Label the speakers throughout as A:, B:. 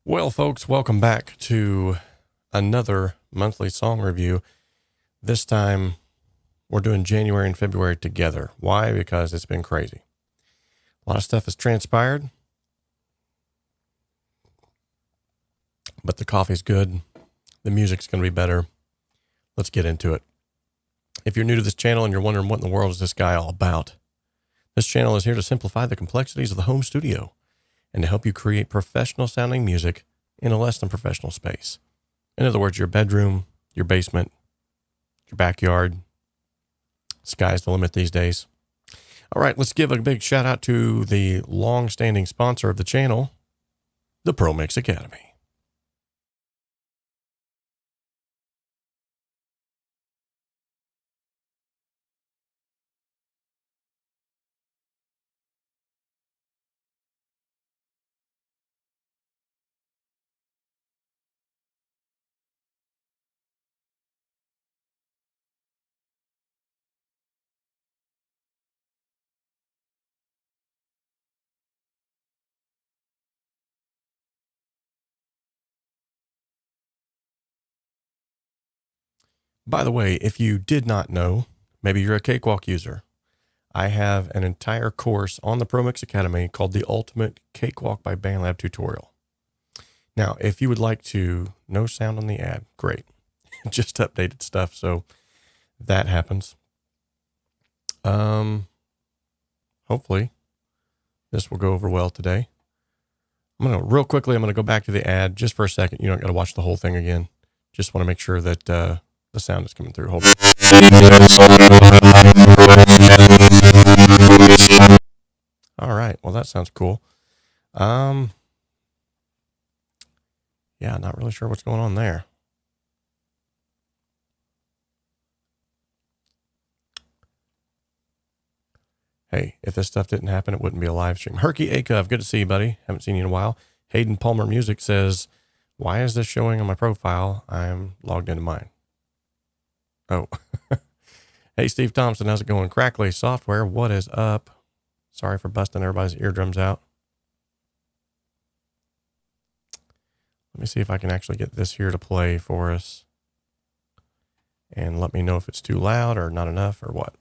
A: Well, folks, welcome back to another monthly song review. This time, we're doing January and February together. Why? Because it's been crazy. A lot of stuff has transpired, but the coffee's good. The music's going to be better. Let's get into it. If you're new to this channel and you're wondering what in the world is this guy all about, this channel is here to simplify the complexities of the home studio and to help you create professional sounding music in a less than professional space. In other words, your bedroom, your basement, your backyard. Sky's the limit these days. All right, let's give a big shout out to the long-standing sponsor of the channel, the Pro Mix Academy. By the way, if you did not know, maybe you're a Cakewalk user. I have an entire course on the Pro Mix Academy called the Ultimate Cakewalk by BandLab Tutorial. Now, if you would like to, no sound on the ad, great. Just updated stuff, so that happens. Hopefully this will go over well today. I'm going to real quickly, I'm going to go back to the ad just for a second. You don't got to watch the whole thing again. Just want to make sure that the sound is coming through. Hold on. All right. Well, that sounds cool. Yeah, not really sure what's going on there. Hey, if this stuff didn't happen, it wouldn't be a live stream. Herky Akov, good to see you, buddy. Haven't seen you in a while. Hayden Palmer Music says, why is this showing on my profile? I'm logged into mine. Oh. Hey, Steve Thompson, how's it going? Crackly Software, what is up? Sorry for busting everybody's eardrums out. Let me see if I can actually get this here to play for us. And let me know if it's too loud or not enough or what.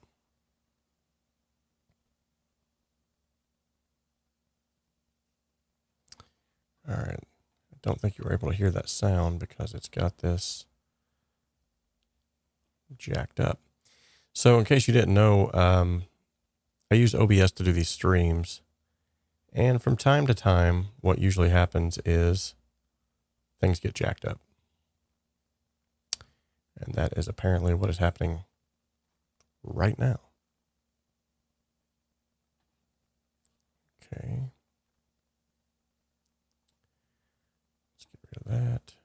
A: All right. I don't think you were able to hear that sound because it's got this jacked up. So in case you didn't know, I use OBS to do these streams. And from time to time, what usually happens is things get jacked up. And that is apparently what is happening right now. Okay. Let's get rid of that.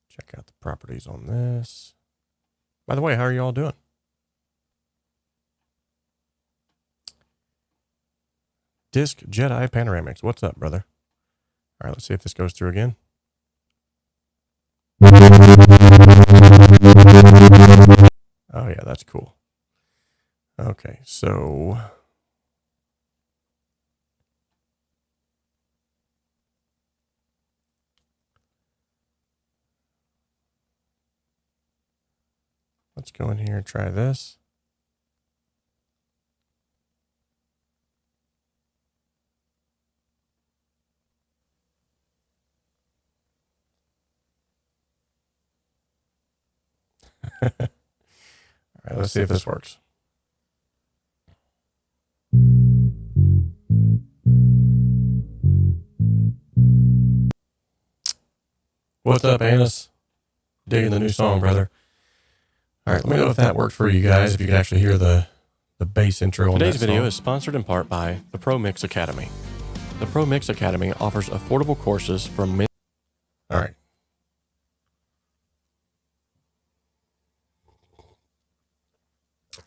A: Check out the properties on this. By the way, how are you all doing? Disc Jedi Panoramics. What's up, brother? All right, let's see if this goes through again. Oh, yeah, that's cool. Okay, so let's go in here and try this. All right, let's see if this works. What's up, Annis? Digging the new song, brother. All right, let me know if that worked for you guys, if you could actually hear the bass intro on that song. Today's video is sponsored in part by the Pro Mix Academy. The Pro Mix Academy offers affordable courses from many... All right.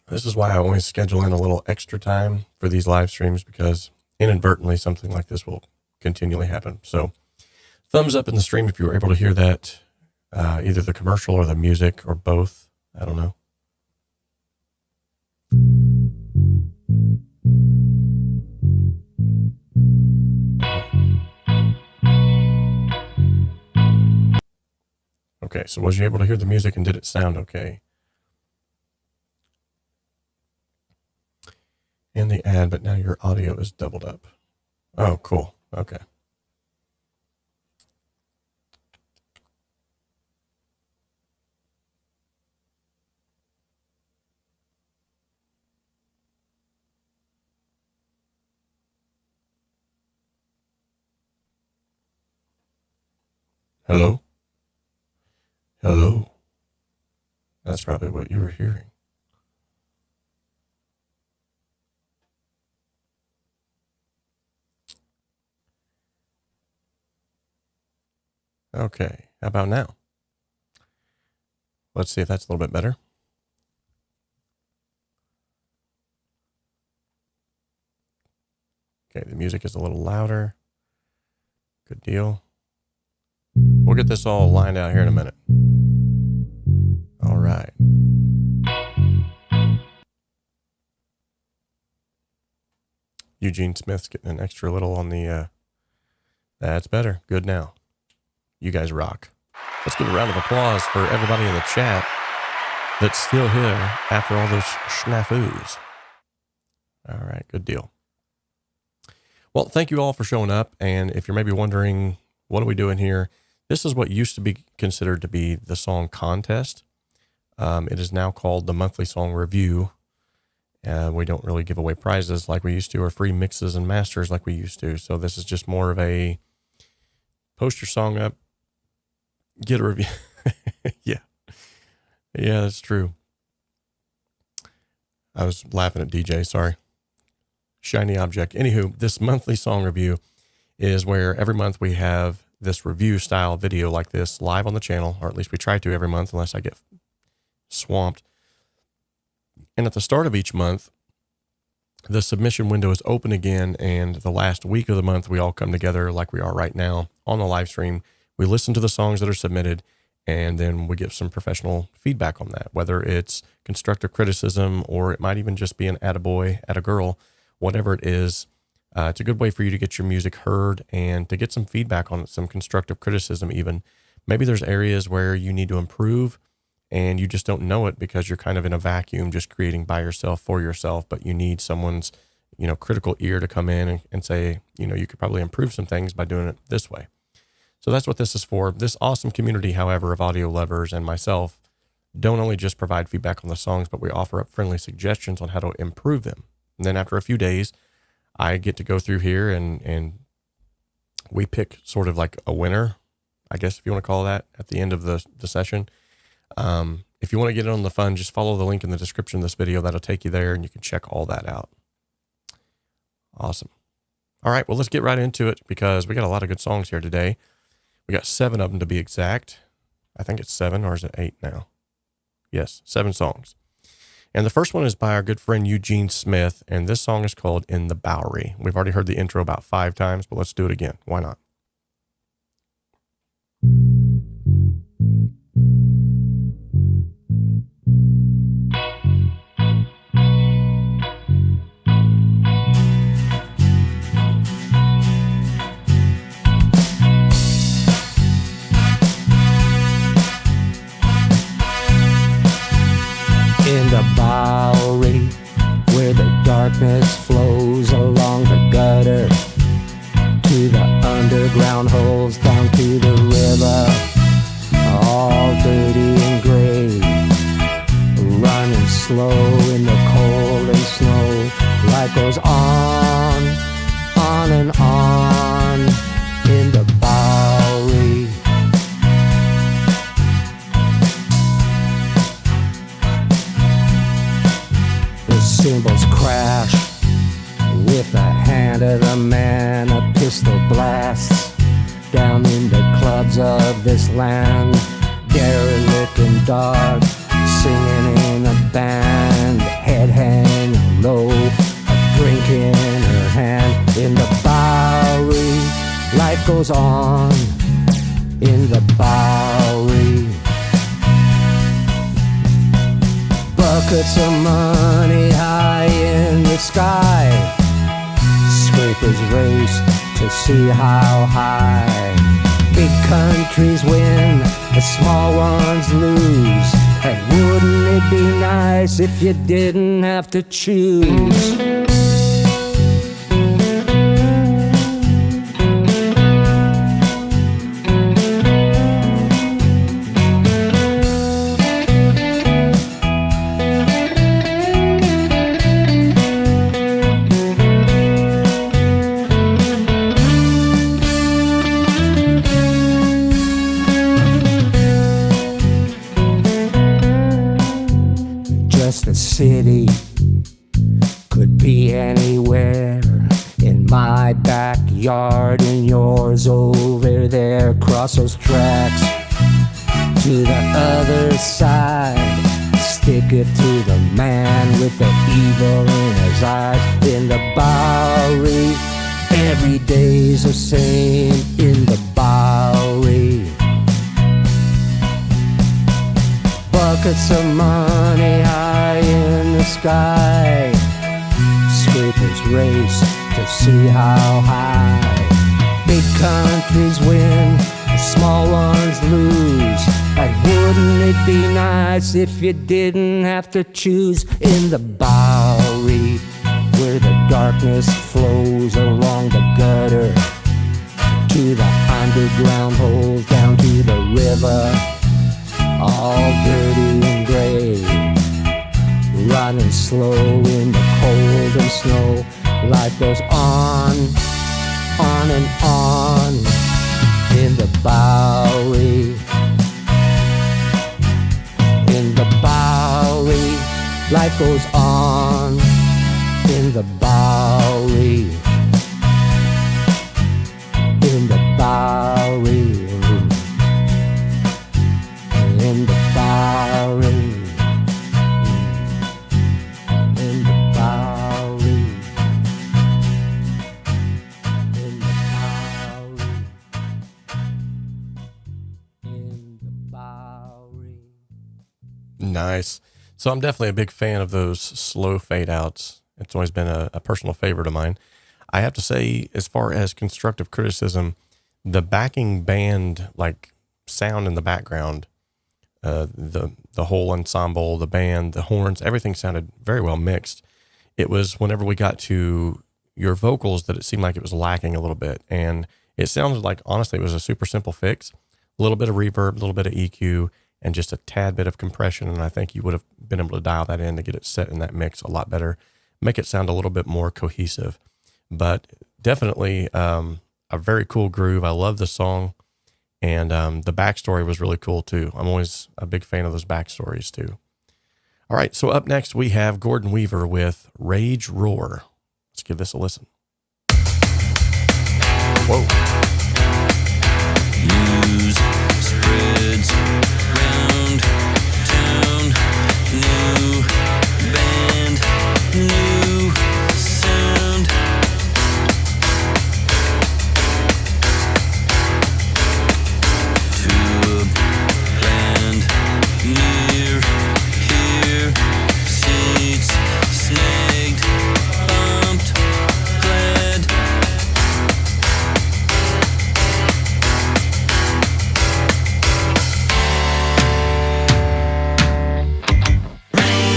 A: This is why I always schedule in a little extra time for these live streams, because inadvertently something like this will continually happen. So thumbs up in the stream if you were able to hear that, either the commercial or the music or both. I don't know. Okay, so was you able to hear the music and did it sound okay? In the ad, but now your audio is doubled up. Oh, cool. Okay. Hello? Hello? That's probably what you were hearing. Okay, how about now? Let's see if that's a little bit better. Okay, the music is a little louder. Good deal. We'll get this all lined out here in a minute. All right. Eugene Smith's getting an extra little on the, that's better. Good now. You guys rock. Let's give a round of applause for everybody in the chat that's still here after all those snafus. All right, good deal. Well, thank you all for showing up. And if you're maybe wondering, what are we doing here? This is what used to be considered to be the song contest. It is now called the Monthly Song Review. We don't really give away prizes like we used to, or free mixes and masters like we used to. So this is just more of a post your song up, get a review. Yeah, that's true. I was laughing at DJ, sorry. Shiny object. Anywho, this monthly song review is where every month we have this review style video like this live on the channel, or at least we try to every month unless I get swamped. And at the start of each month, the submission window is open again, and the last week of the month we all come together like we are right now on the live stream. We listen to the songs that are submitted, and then we give some professional feedback on that, whether it's constructive criticism or it might even just be an attaboy, attagirl, whatever it is. It's a good way for you to get your music heard and to get some feedback on it, some constructive criticism even. Maybe there's areas where you need to improve and you just don't know it because you're kind of in a vacuum, just creating by yourself for yourself, but you need someone's, critical ear to come in and say, you could probably improve some things by doing it this way. So that's what this is for. This awesome community, however, of audio lovers and myself don't only just provide feedback on the songs, but we offer up friendly suggestions on how to improve them. And then after a few days, I get to go through here and we pick sort of like a winner, I guess if you want to call that, at the end of the session. If you want to get in on the fun, just follow the link in the description of this video. That'll take you there and you can check all that out. Awesome. All right, well, let's get right into it because we got a lot of good songs here today. We got 7 of them to be exact. I think it's 7, or is it 8 now? Yes, 7 songs. And the first one is by our good friend Eugene Smith, and this song is called In the Bowery. We've already heard the intro about 5 times, but let's do it again. Why not?
B: In the Bowery, where the darkness flows along the gutter to the underground holes down to the river, all dirty and gray, running slow in the cold and snow. Life goes on and on in the Bowery. Cymbals crash with the hand of the man. A pistol blasts down in the clubs of this land. Derelict and dark, singing in a band, head hanging low, a drink in her hand. In the Bowery, life goes on in the Bowery. Buckets of money high in the sky, scrapers race to see how high. Big countries win, the small ones lose. And wouldn't it be nice if you didn't have to choose? The city could be anywhere, in my backyard, in yours over there. Cross those tracks to the other side, stick it to the man with the evil in his eyes. In the Bowery, every day's the same in the Bowery. Buckets of money high in the sky, scrapers race to see how high. Big countries win, the small ones lose. And wouldn't it be nice if you didn't have to choose? In the Bowery, where the darkness flows along the gutter to the underground holes down to the river, all dirty and gray, running slow in the cold and snow. Life goes on and on in the Bowery. In the Bowery, life goes on in the Bowery. In the Bowery. In the Bowery. In the Bowery. In the Bowery. In the Bowery.
A: Nice. So I'm definitely a big fan of those slow fade outs. It's always been a personal favorite of mine. I have to say, as far as constructive criticism, the backing band, like sound in the background, the whole ensemble, the band, the horns, everything sounded very well mixed. It was whenever we got to your vocals that it seemed like it was lacking a little bit. And it sounded like, honestly, it was a super simple fix. A little bit of reverb, a little bit of EQ, and just a tad bit of compression. And I think you would have been able to dial that in to get it set in that mix a lot better, make it sound a little bit more cohesive. But definitely a very cool groove. I love the song. And the backstory was really cool too. I'm always a big fan of those backstories too. All right, so up next we have Gordon Weaver with Rage Roar. Let's give this a listen. Whoa.
C: News spreads round town. New band, new sound. To a land near here. Seats snagged, bumped, glad. Rain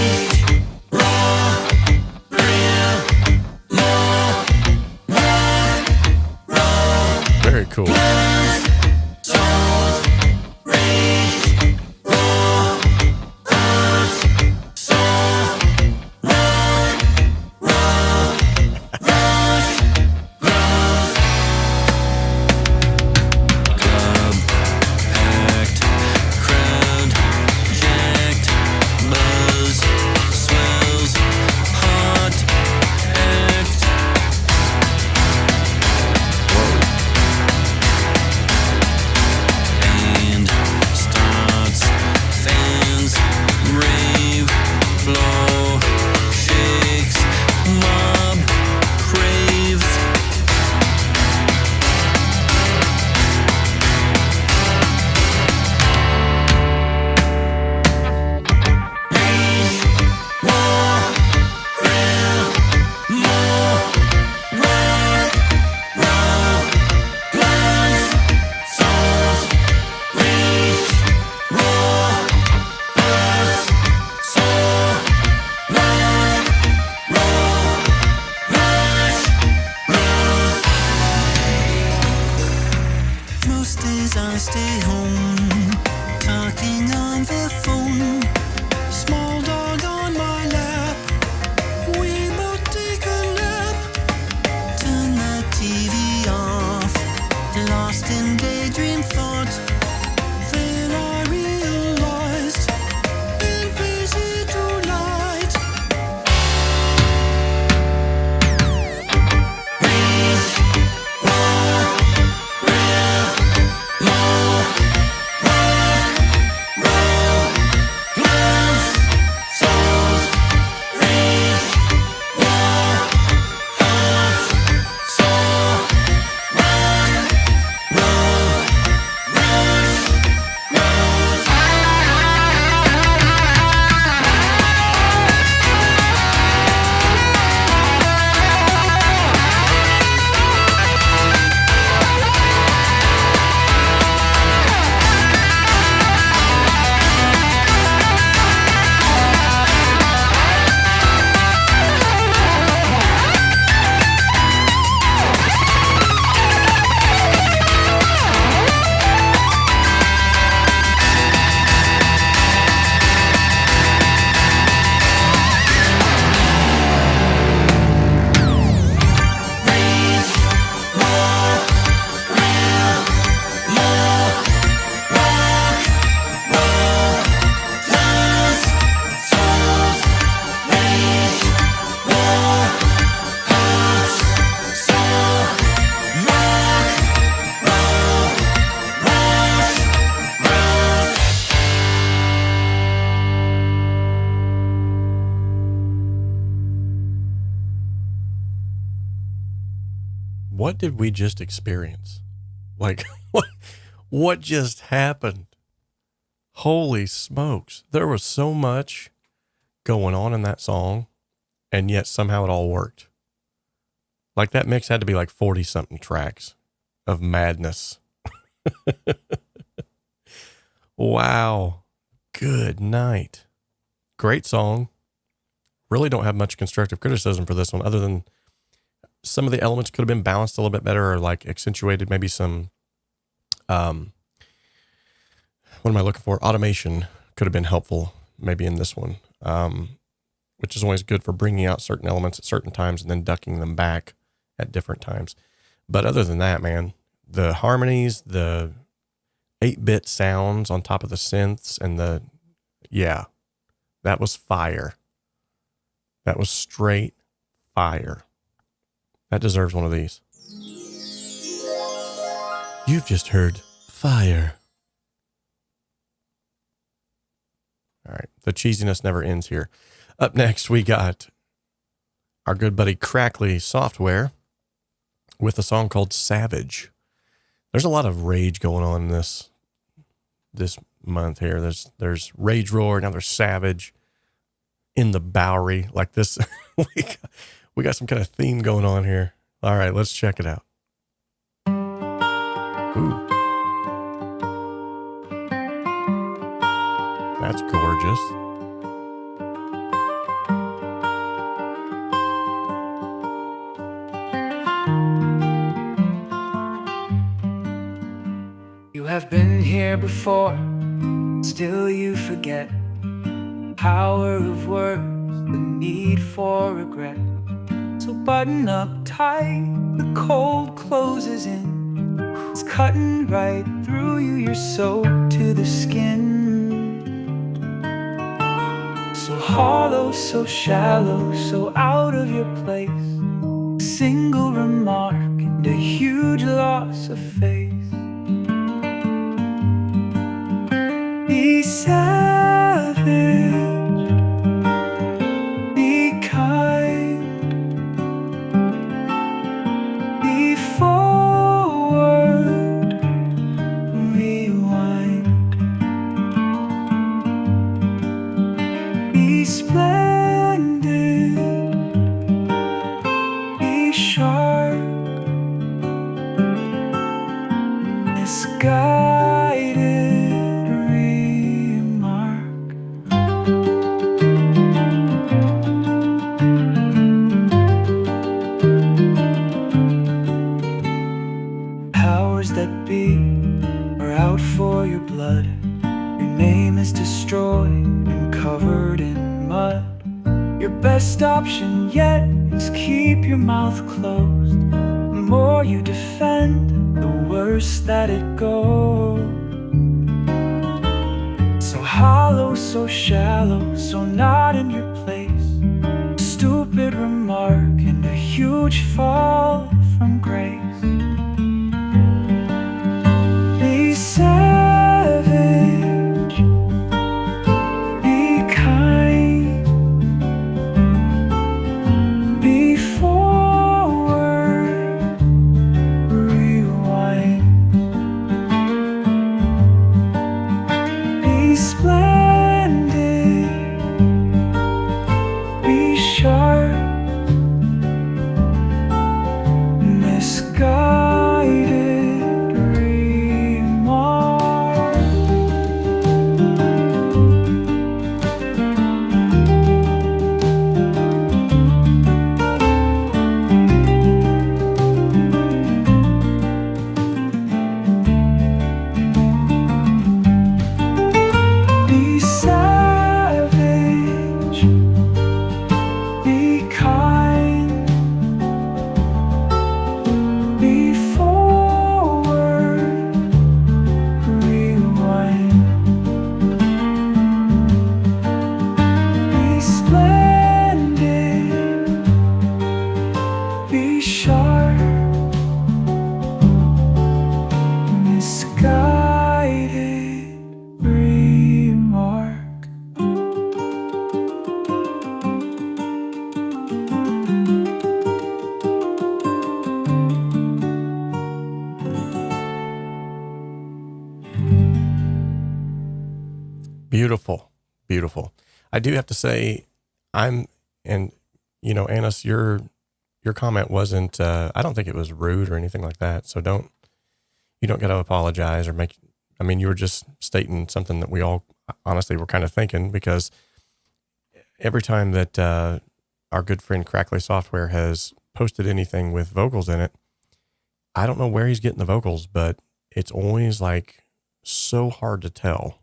A: what did we just experience? Like, what just happened? Holy smokes. There was so much going on in that song, and yet somehow it all worked. Like, that mix had to be like 40-something tracks of madness. Wow. Good night. Great song. Really don't have much constructive criticism for this one, other than some of the elements could have been balanced a little bit better, or like accentuated maybe some, what am I looking for? Automation could have been helpful maybe in this one, which is always good for bringing out certain elements at certain times and then ducking them back at different times. But other than that, man, the harmonies, the 8-bit sounds on top of the synths, and that was fire. That was straight fire. That deserves one of these. You've just heard fire. All right. The cheesiness never ends here. Up next, we got our good buddy Crackly Software with a song called Savage. There's a lot of rage going on in this month here. There's Rage Roar, now there's Savage. In the Bowery, like this. we got some kind of theme going on here. All right, let's check it out. Ooh. That's gorgeous.
D: You have been here before, still you forget. Power of words, the need for regret. So button up tight, the cold closes in. It's cutting right through you, you're soaked to the skin. So hollow, so shallow, so out of your place. A single remark and a huge loss of faith. Be savage. Best option yet is keep your mouth closed. The more you defend, the worse that it goes. So hollow, so shallow, so not in your place. A stupid remark and a huge fall from grace. Be savage, be kind. Be
A: Beautiful, beautiful. I do have to say, Annis, your comment wasn't. I don't think it was rude or anything like that. So you don't got to apologize or make. I mean, you were just stating something that we all honestly were kind of thinking, because every time that our good friend Crackly Software has posted anything with vocals in it, I don't know where he's getting the vocals, but it's always like so hard to tell.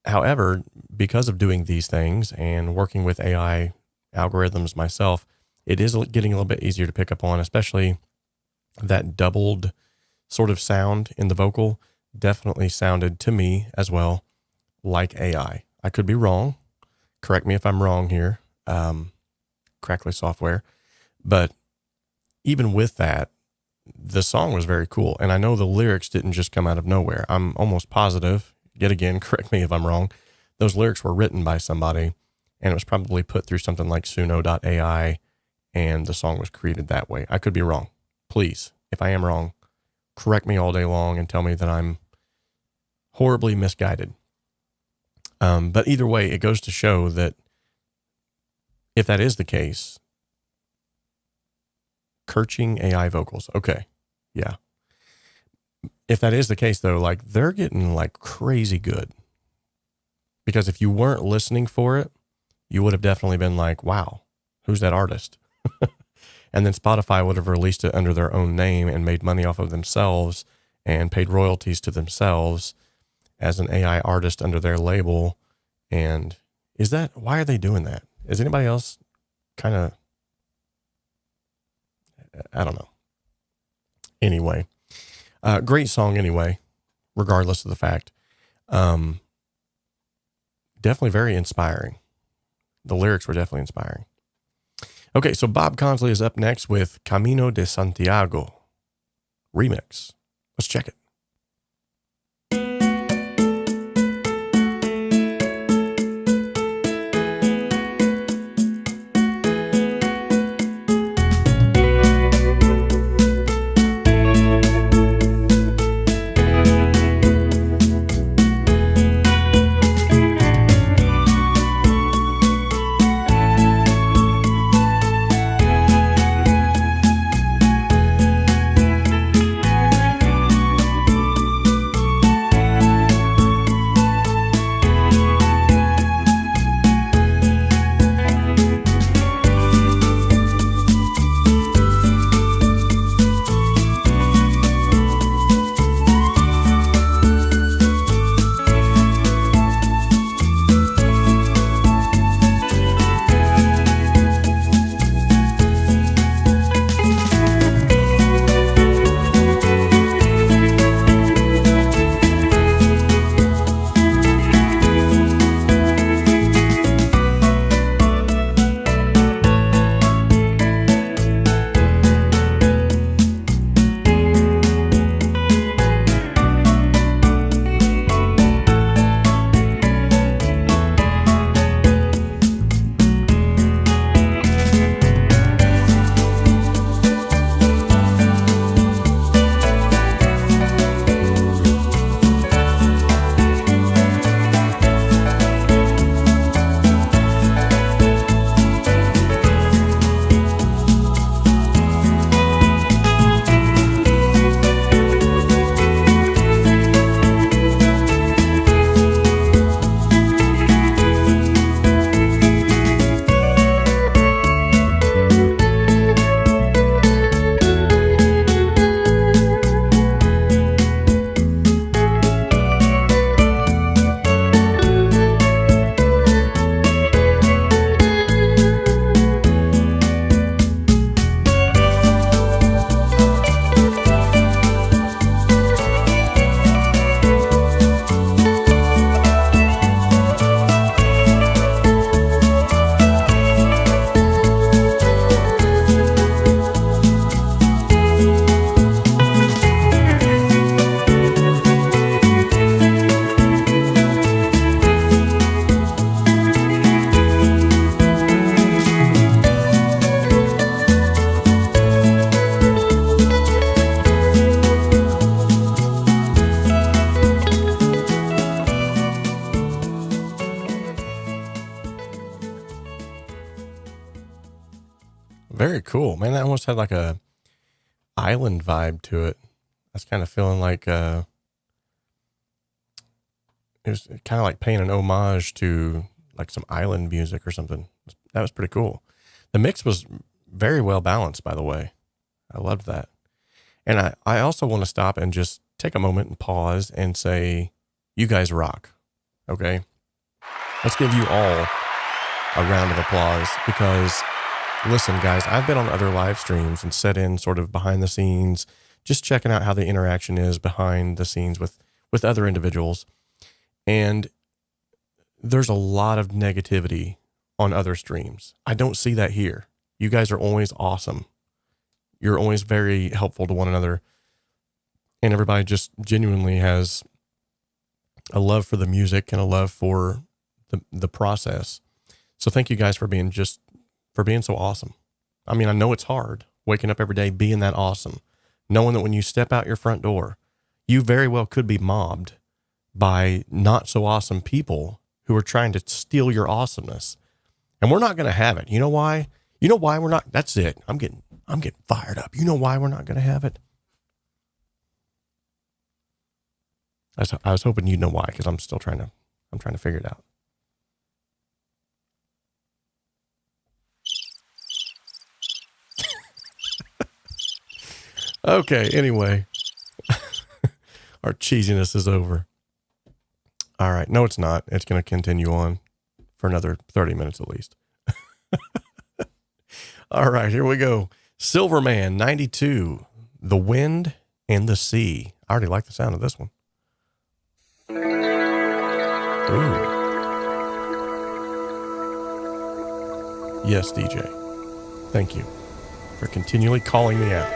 A: However, because of doing these things and working with AI algorithms myself, it is getting a little bit easier to pick up on, especially that doubled sort of sound in the vocal definitely sounded to me as well like AI. I could be wrong. Correct me if I'm wrong here, Crackly Software. But even with that, the song was very cool. And I know the lyrics didn't just come out of nowhere. I'm almost positive, yet again, correct me if I'm wrong, those lyrics were written by somebody, and it was probably put through something like Suno.ai, and the song was created that way. I could be wrong. Please, if I am wrong, correct me all day long and tell me that I'm horribly misguided. But either way, it goes to show that if that is the case, Kirching AI vocals. Okay. Yeah. If that is the case though, like they're getting like crazy good, because if you weren't listening for it, you would have definitely been like, wow, who's that artist? And then Spotify would have released it under their own name and made money off of themselves and paid royalties to themselves as an AI artist under their label. And why are they doing that? Is anybody else kind of, I don't know. Anyway, great song anyway, regardless of the fact. Definitely very inspiring. The lyrics were definitely inspiring. Okay, so Bob Consley is up next with Camino de Santiago remix. Let's check it. Very cool, man. That almost had like a island vibe to it. I was kind of feeling like it was kind of like paying an homage to like some island music or something. That was pretty cool. The mix was very well balanced, by the way. I loved that. And I also want to stop and just take a moment and pause and say, you guys rock. Okay. Let's give you all a round of applause because listen, guys, I've been on other live streams and set in sort of behind the scenes, just checking out how the interaction is behind the scenes with other individuals. And there's a lot of negativity on other streams. I don't see that here. You guys are always awesome. You're always very helpful to one another. And everybody just genuinely has a love for the music and a love for the process. So thank you guys for being so awesome. I mean, I know it's hard waking up every day being that awesome, knowing that when you step out your front door, you very well could be mobbed by not so awesome people who are trying to steal your awesomeness. And we're not going to have it. You know why? You know why we're not? That's it. I'm getting fired up. You know why we're not going to have it? I was hoping you'd know why, because I'm trying to figure it out. Okay, anyway, our cheesiness is over. All right. No, it's not. It's going to continue on for another 30 minutes at least. All right, here we go. Silverman 92, The Wind and the Sea. I already like the sound of this one. Ooh. Yes, DJ. Thank you for continually calling me out.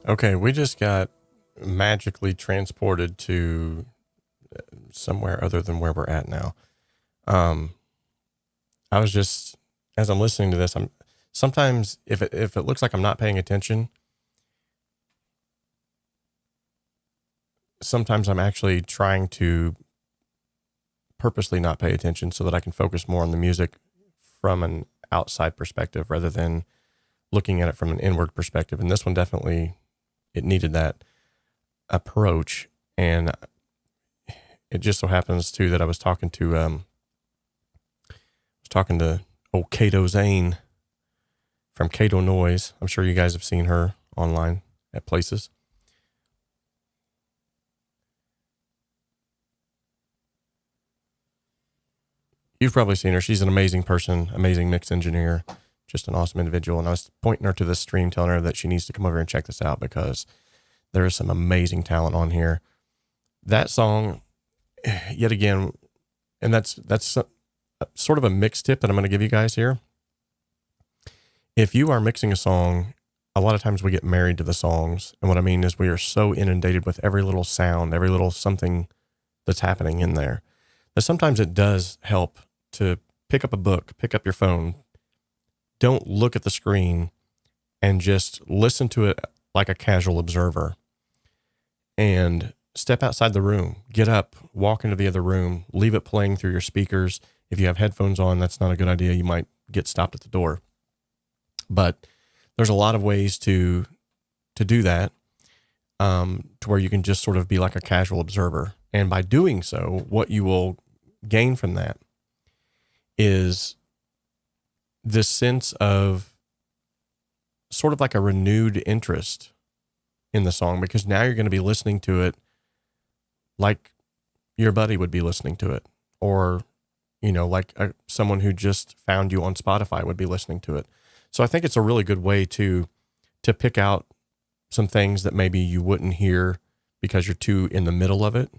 A: Okay, we just got magically transported to somewhere other than where we're at now. I was just, as I'm listening to this, I'm sometimes if it looks like I'm not paying attention, sometimes I'm actually trying to purposely not pay attention so that I can focus more on the music from an outside perspective rather than looking at it from an inward perspective. And this one definitely, it needed that approach. And it just so happens too that I was talking to old Kato Zane from Kato Noise. I'm sure you guys have seen her online at places. You've probably seen her. She's an amazing person, amazing mix engineer, just an awesome individual. And I was pointing her to this stream, telling her that she needs to come over and check this out because there is some amazing talent on here. That song, yet again, and that's sort of a mix tip that I'm going to give you guys here. If you are mixing a song, a lot of times we get married to the songs. And what I mean is we are so inundated with every little sound, every little something that's happening in there, that sometimes it does help to pick up a book, pick up your phone. Don't look at the screen and just listen to it like a casual observer and step outside the room, get up, walk into the other room, leave it playing through your speakers. If you have headphones on, that's not a good idea. You might get stopped at the door. But there's a lot of ways to do that, to where you can just sort of be like a casual observer. And by doing so, what you will gain from that is this sense of sort of like a renewed interest in the song, because now you're going to be listening to it like your buddy would be listening to it, or, like someone who just found you on Spotify would be listening to it. So I think it's a really good way to pick out some things that maybe you wouldn't hear because you're too in the middle of it.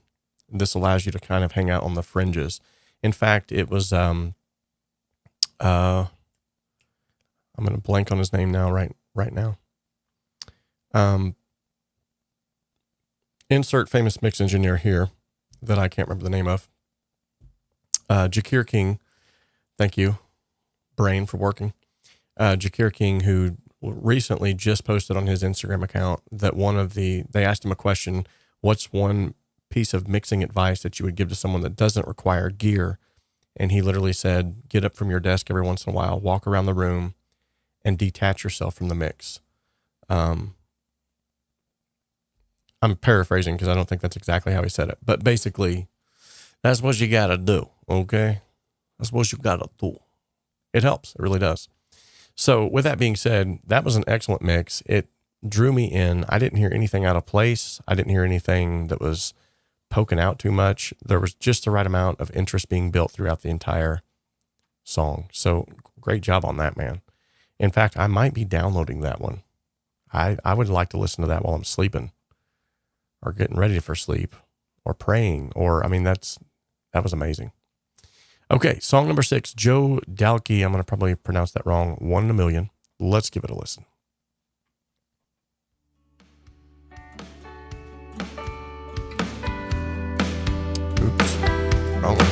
A: This allows you to kind of hang out on the fringes. In fact, it was, I'm going to blank on his name now, right now. Insert famous mix engineer here that I can't remember the name of. Jakir King. Thank you, brain, for working. Jakir King, who recently just posted on his Instagram account that they asked him a question, what's one piece of mixing advice that you would give to someone that doesn't require gear? And he literally said, get up from your desk every once in a while, walk around the room, and detach yourself from the mix. I'm paraphrasing because I don't think that's exactly how he said it, but basically that's what you got to do. Okay. That's what you got to do. It helps. It really does. So with that being said, that was an excellent mix. It drew me in. I didn't hear anything out of place. I didn't hear anything that was poking out too much. There was just the right amount of interest being built throughout the entire song. So great job on that, man. In fact, I might be downloading that one. I would like to listen to that while I'm sleeping or getting ready for sleep or praying, that was amazing. Okay, song number 6, Joe Dalkey. I'm going to probably pronounce that wrong. 1 in a Million. Let's give it a listen. Oops, wrong one.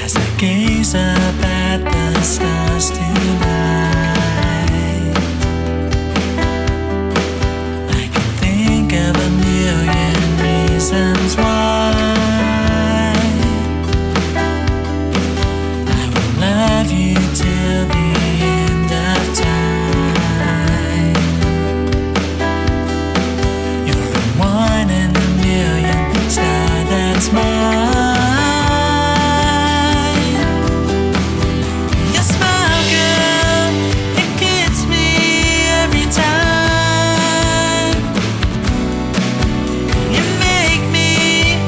C: As I gaze up at the stars tonight, I can think of a million reasons why I will love you till the end of time. You're a 1 in a million star that's mine. Me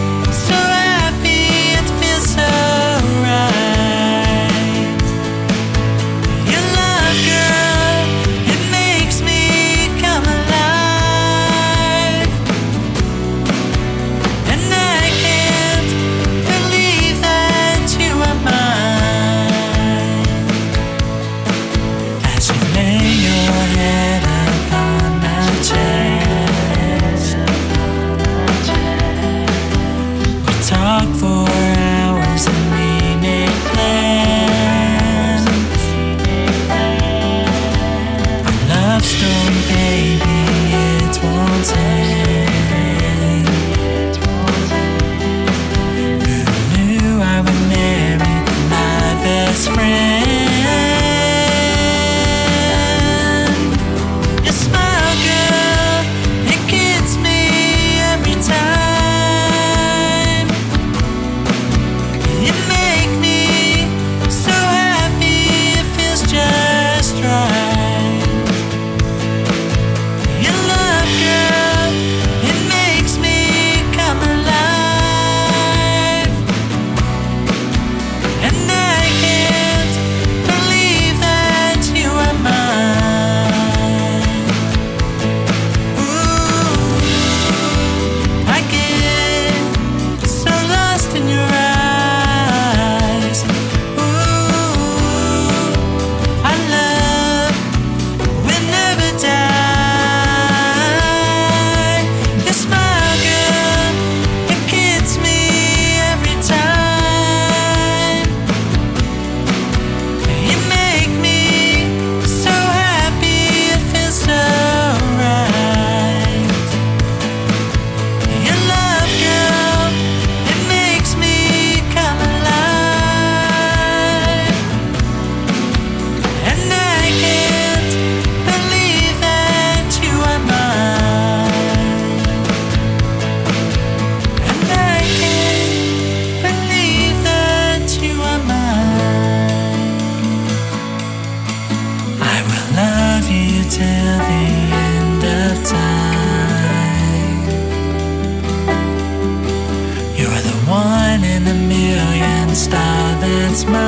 C: one in a million star that's mine.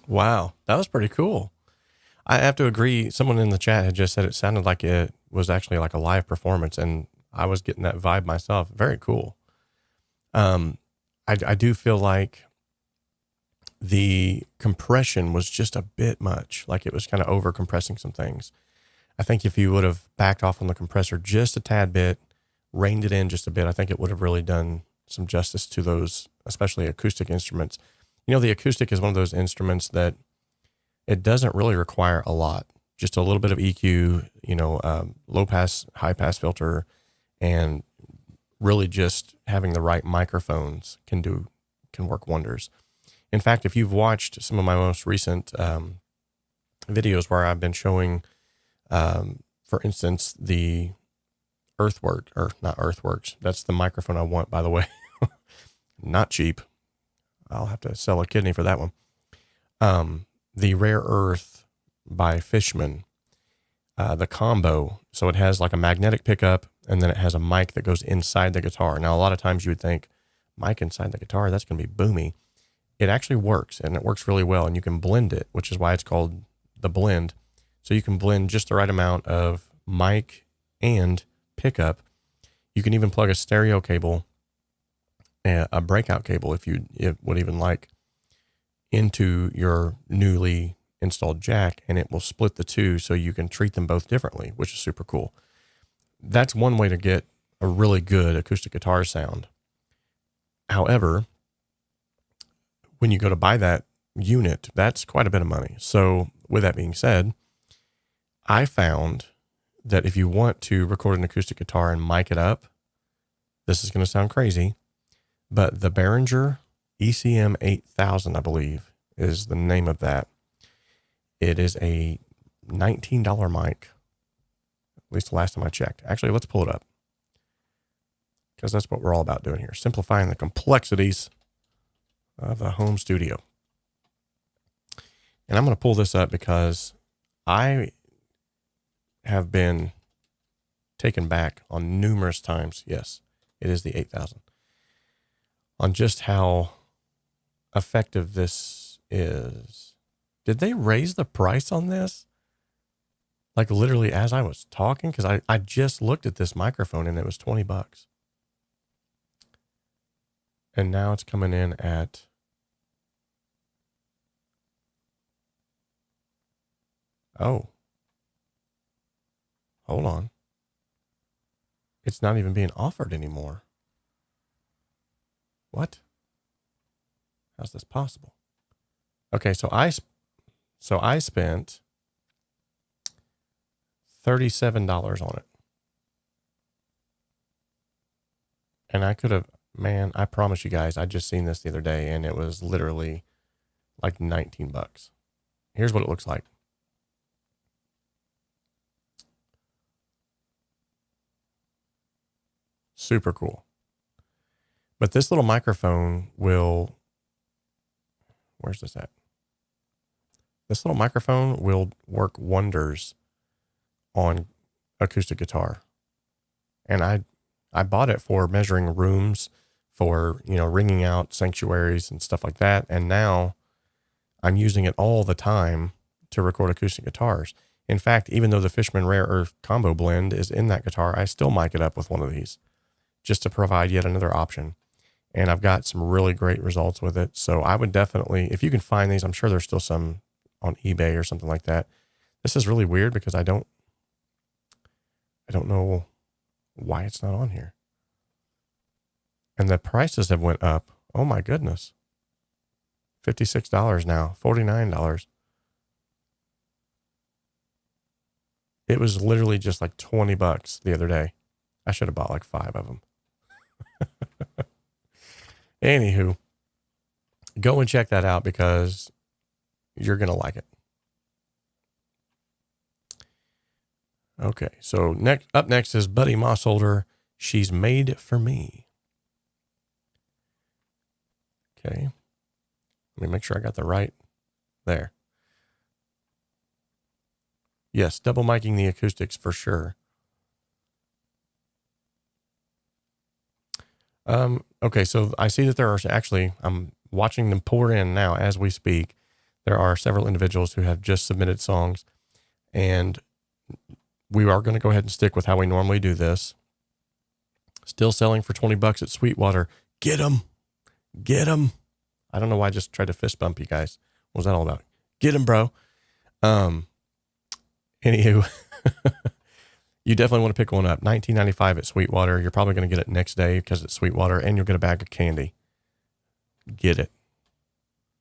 A: Wow, that was pretty cool. I have to agree. Someone in the chat had just said it sounded like it was actually like a live performance, and I was getting that vibe myself. Very cool. I do feel like the compression was just a bit much. Like it was kind of over compressing some things. I think if you would have backed off on the compressor just a tad bit, reined it in just a bit, I think it would have really done some justice to those, especially acoustic instruments. You know, the acoustic is one of those instruments that it doesn't really require a lot, just a little bit of EQ, you know, low pass, high pass filter, and really just having the right microphones can work wonders. In fact, if you've watched some of my most recent videos where I've been showing, for instance, the Earthworks, that's the microphone I want, by the way. Not cheap. I'll have to sell a kidney for that one. The Rare Earth by Fishman, the combo. So it has like a magnetic pickup, and then it has a mic that goes inside the guitar. Now, a lot of times you would think, mic inside the guitar, that's going to be boomy. It actually works, and it works really well, and you can blend it, which is why it's called the blend. So you can blend just the right amount of mic and pickup. You can even plug a stereo cable, a breakout cable, if you would even like, into your newly installed jack, and it will split the two so you can treat them both differently, which is super cool. That's one way to get a really good acoustic guitar sound. However, when you go to buy that unit, that's quite a bit of money. So with that being said, I found that if you want to record an acoustic guitar and mic it up, this is going to sound crazy, but the Behringer ECM 8000, I believe, is the name of that. It is a $19 mic, at least the last time I checked. Actually, let's pull it up, because that's what we're all about doing here, simplifying the complexities of a home studio. And I'm going to pull this up because I have been taken back on numerous times. Yes, it is the 8000. On just how effective this is. Did they raise the price on this? Like literally as I was talking? Because I just looked at this microphone and it was $20. And now it's coming in at hold on. It's not even being offered anymore. What? How's this possible? Okay, so I spent $37 on it. And I could have, man, I promise you guys, I just seen this the other day and it was literally like $19. Here's what it looks like. Super cool. But this little microphone will, where's this at? This little microphone will work wonders on acoustic guitar. And I bought it for measuring rooms, for, you know, ringing out sanctuaries and stuff like that. And now I'm using it all the time to record acoustic guitars. In fact, even though the Fishman Rare Earth combo blend is in that guitar, I still mic it up with one of these just to provide yet another option. And I've got some really great results with it. So I would definitely, if you can find these, I'm sure there's still some on eBay or something like that. This is really weird because I don't know why it's not on here. And the prices have went up. Oh my goodness. $56 now, $49. It was literally just like $20 the other day. I should have bought like 5 of them. Anywho, go and check that out because you're going to like it. Okay, so up next is Buddy Mossholder. She's Made for Me. Okay, let me make sure I got the right there. Yes, double miking the acoustics for sure. Okay, so I see that there are actually, I'm watching them pour in now as we speak. There are several individuals who have just submitted songs, and we are going to go ahead and stick with how we normally do this. Still selling for $20 at Sweetwater. Get them. Get them. I don't know why I just tried to fist bump you guys. What was that all about? Get them, bro. Anywho, you definitely want to pick one up. $19.95 at Sweetwater. You're probably going to get it next day because it's Sweetwater, and you'll get a bag of candy. Get it.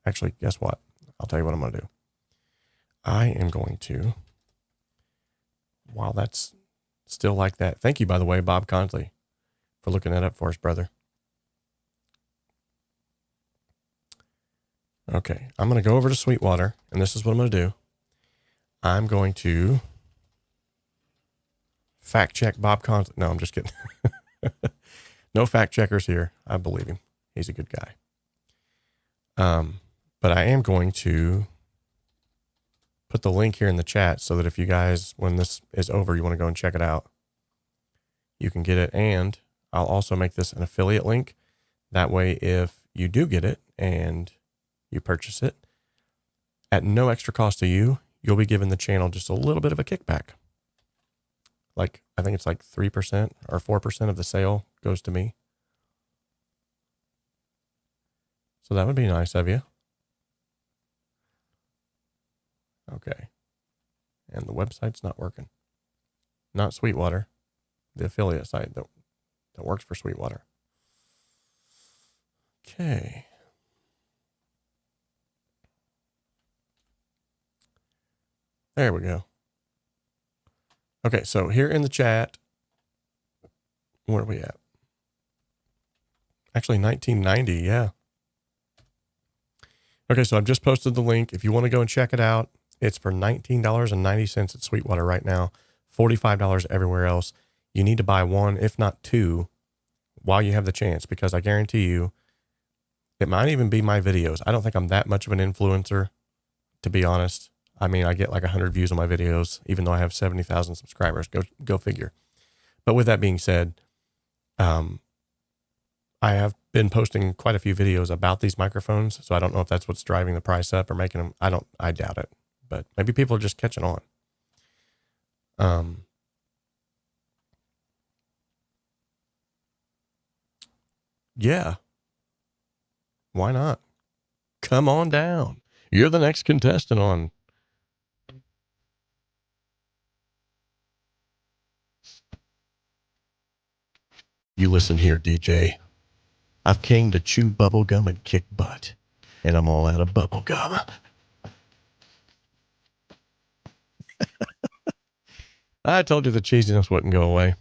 A: Actually, guess what? I'll tell you what I'm going to do. I am going to, while that's still like that. Thank you, by the way, Bob Conley, for looking that up for us, brother. Okay, I'm going to go over to Sweetwater, and this is what I'm going to do. I'm going to fact check Bob Conley. No, I'm just kidding. No fact checkers here. I believe him. He's a good guy. But I am going to put the link here in the chat so that if you guys, when this is over, you want to go and check it out, you can get it. And I'll also make this an affiliate link. That way, if you do get it and you purchase it at no extra cost to you, you'll be giving the channel just a little bit of a kickback. Like, I think it's like 3% or 4% of the sale goes to me. So that would be nice of you. Okay. And the website's not working. Not Sweetwater, the affiliate site that works for Sweetwater. Okay. There we go. Okay, so here in the chat, where are we at? Actually, 1990, yeah. Okay, so I've just posted the link. If you want to go and check it out, it's for $19.90 at Sweetwater right now, $45 everywhere else. You need to buy one, if not two, while you have the chance, because I guarantee you, it might even be my videos. I don't think I'm that much of an influencer, to be honest. I mean, I get like 100 views on my videos, even though I have 70,000 subscribers. Go figure. But with that being said, I have been posting quite a few videos about these microphones, so I don't know if that's what's driving the price up or making them. I doubt it, but maybe people are just catching on. Yeah. Why not? Come on down. You're the next contestant on. You listen here, DJ. I've came to chew bubble gum and kick butt, and I'm all out of bubble gum. I told you the cheesiness wouldn't go away.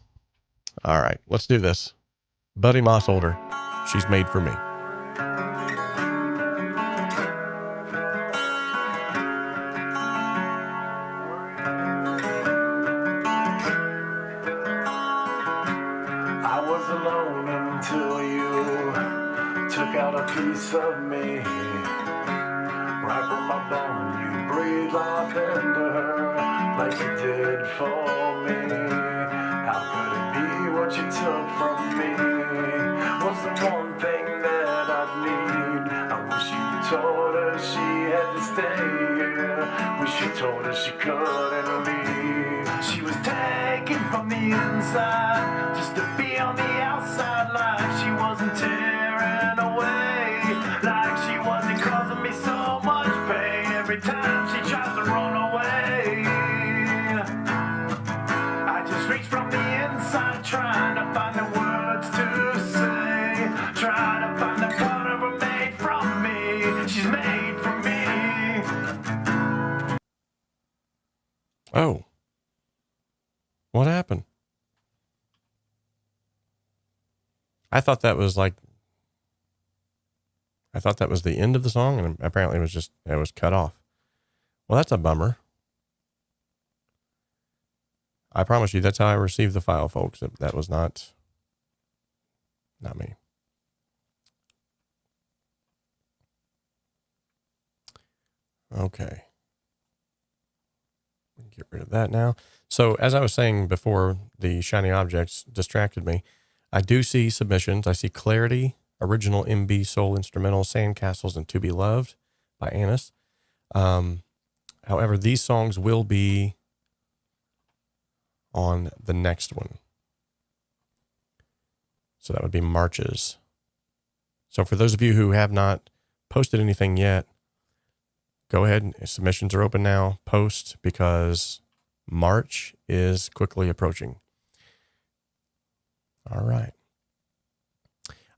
A: All right, let's do this. Buddy Mossholder, she's made for me.
E: I was alone until you took out a piece of me. Right from my bone, you breathed life into her like you did for me. How could it be what you took from me was the one thing that I'd need? I wish you told her she had to stay here. Wish you told her she couldn't leave. She was taken from the inside just to be on the outside, like she wasn't tearing away, like she wasn't causing me so much pain every time she tries to run away. I just reach from the inside trying to find the words to say, trying to find the part of her made from me. She's made for me.
A: Oh. What happened? I thought that was the end of the song, and apparently it was cut off. Well, that's a bummer. I promise you that's how I received the file, folks. That was not me. Okay. Get rid of that now. So as I was saying before, the shiny objects distracted me. I do see submissions. I see Clarity, original MB soul instrumental, Sandcastles, and To Be Loved by Annis. However, these songs will be on the next one. So that would be Marches. So for those of you who have not posted anything yet, go ahead. Submissions are open now. Post, because March is quickly approaching. All right.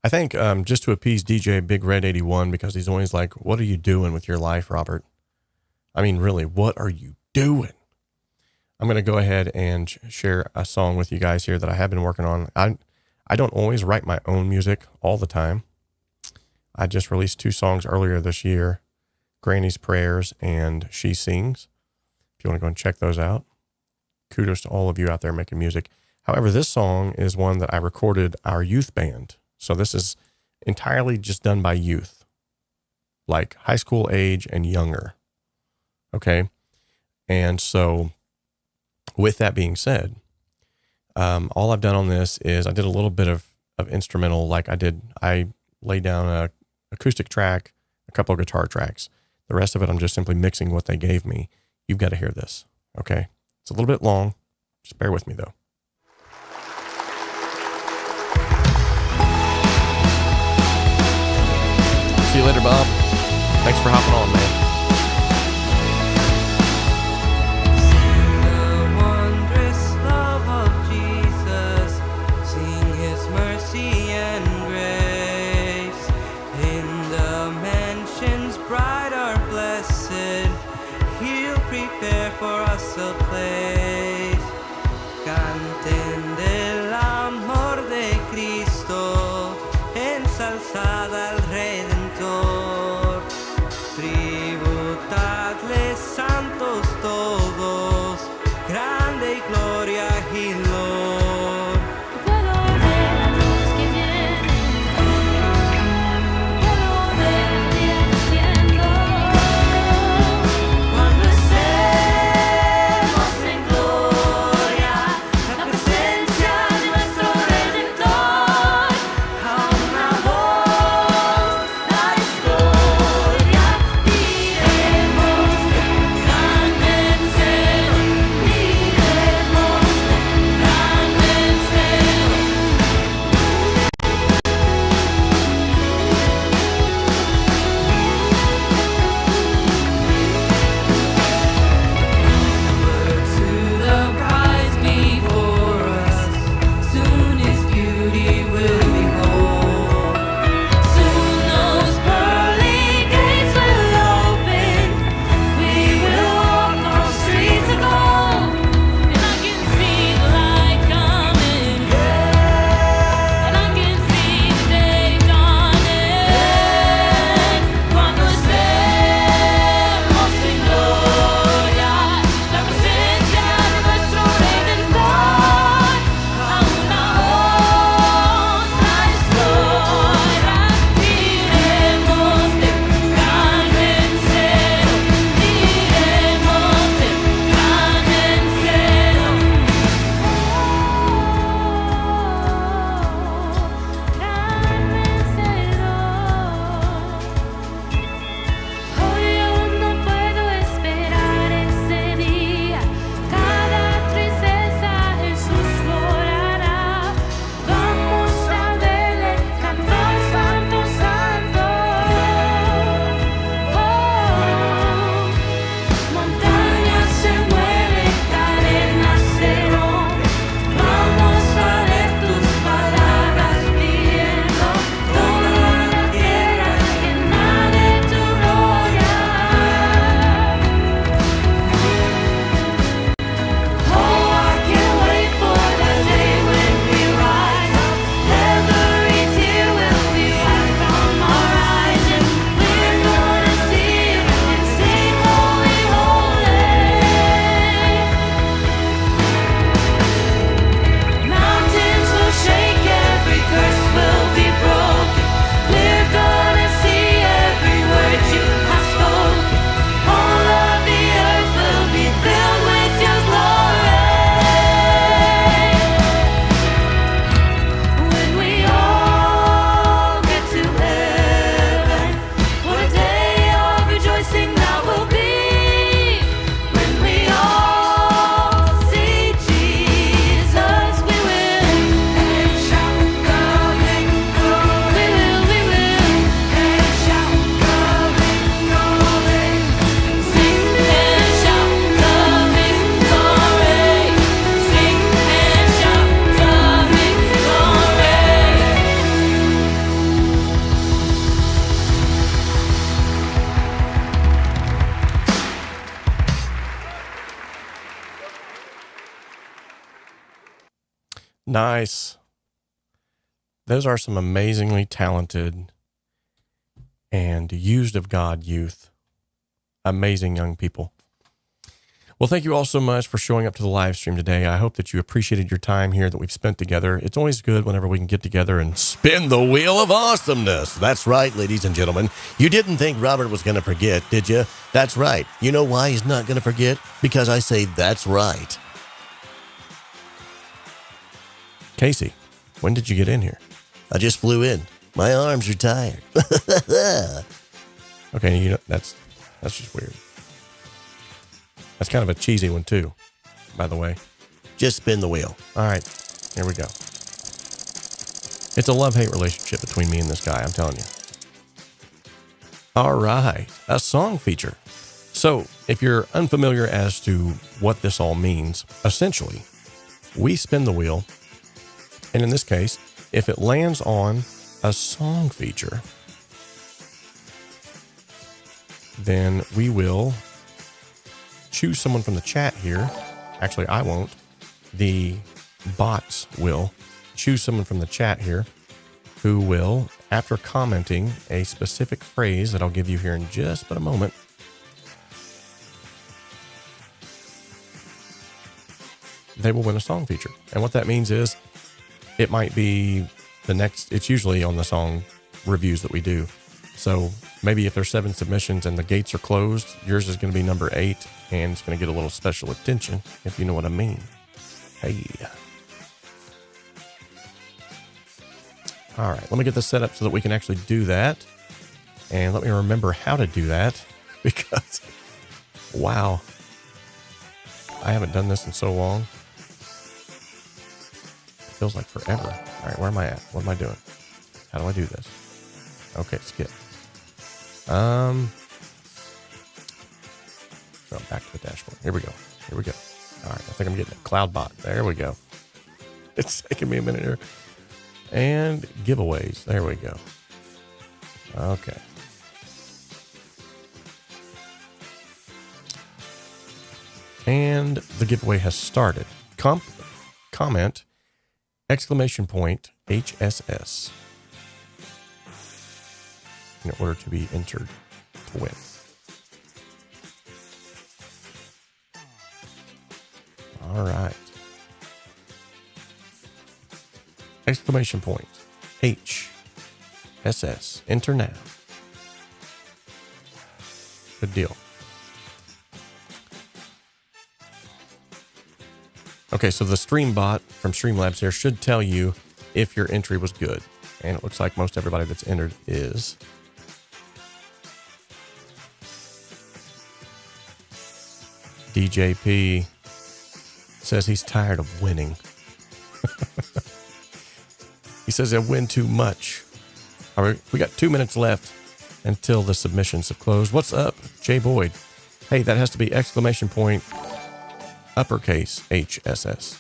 A: I think just to appease DJ Big Red 81, because he's always like, what are you doing with your life, Robert? I mean, really, what are you doing? I'm going to go ahead and share a song with you guys here that I have been working on. I don't always write my own music all the time. I just released 2 songs earlier this year, Granny's Prayers and She Sings. If you want to go and check those out. Kudos to all of you out there making music. However, this song is one that I recorded our youth band. So this is entirely just done by youth, like high school age and younger. Okay. And so with that being said, all I've done on this is I did a little bit of instrumental. Like I laid down a acoustic track, a couple of guitar tracks. The rest of it, I'm just simply mixing what they gave me. You've got to hear this. Okay. It's a little bit long. Just bear with me though. See you later, Bob. Thanks for hopping on, man.
C: The wondrous love of Jesus, sing His mercy and grace. In the mansions bright are blessed, He'll prepare for us a place. Canten del amor de Cristo, ensalzad al Redentor. Tributadle santos todos, grande y gloria y Lord.
F: Puedo ver la luz que viene, puedo ver el día naciendo. Cuando estemos en gloria.
A: Nice. Those are some amazingly talented and used of God youth. Amazing young people. Well, thank you all so much for showing up to the live stream today. I hope that you appreciated your time here that we've spent together. It's always good whenever we can get together and spin the wheel of awesomeness. That's right, ladies and gentlemen. You didn't think Robert was going to forget, did you? That's right. You know why he's not going to forget? Because I say that's right. Casey, when did you get in here? I just flew in. My arms are tired. Okay, you know, that's just weird. That's kind of a cheesy one too, by the way. Just spin the wheel. All right, here we go. It's a love-hate relationship between me and this guy, I'm telling you. All right, a song feature. So if you're unfamiliar as to what this all means, essentially, we spin the wheel, and in this case, if it lands on a song feature, then we will choose someone from the chat here. Actually, I won't. The bots will choose someone from the chat here who will, after commenting a specific phrase that I'll give you here in just but a moment, they will win a song feature. And what that means is it might be the next, it's usually on the song reviews that we do. So maybe if there's 7 submissions and the gates are closed, yours is going to be number 8, and it's going to get a little special attention, if you know what I mean. Hey. All right, let me get this set up so that we can actually do that. And let me remember how to do that, because, wow, I haven't done this in so long. It feels like forever. All right, where am I at? What am I doing? How do I do this? Okay, skip. Go back to the dashboard. Here we go. Here we go. All right, I think I'm getting it. Cloudbot. There we go. It's taking me a minute here. And giveaways. There we go. Okay. And the giveaway has started. Comment, exclamation point, HSS. In order to be entered to win. All right. Exclamation point. HSS. Enter now. Good deal. Okay, so the stream bot from Streamlabs here should tell you if your entry was good. And it looks like most everybody that's entered is. DJP says he's tired of winning. He says I win too much. All right, we got 2 minutes left until the submissions have closed. What's up, Jay Boyd? Hey, that has to be exclamation point, uppercase HSS.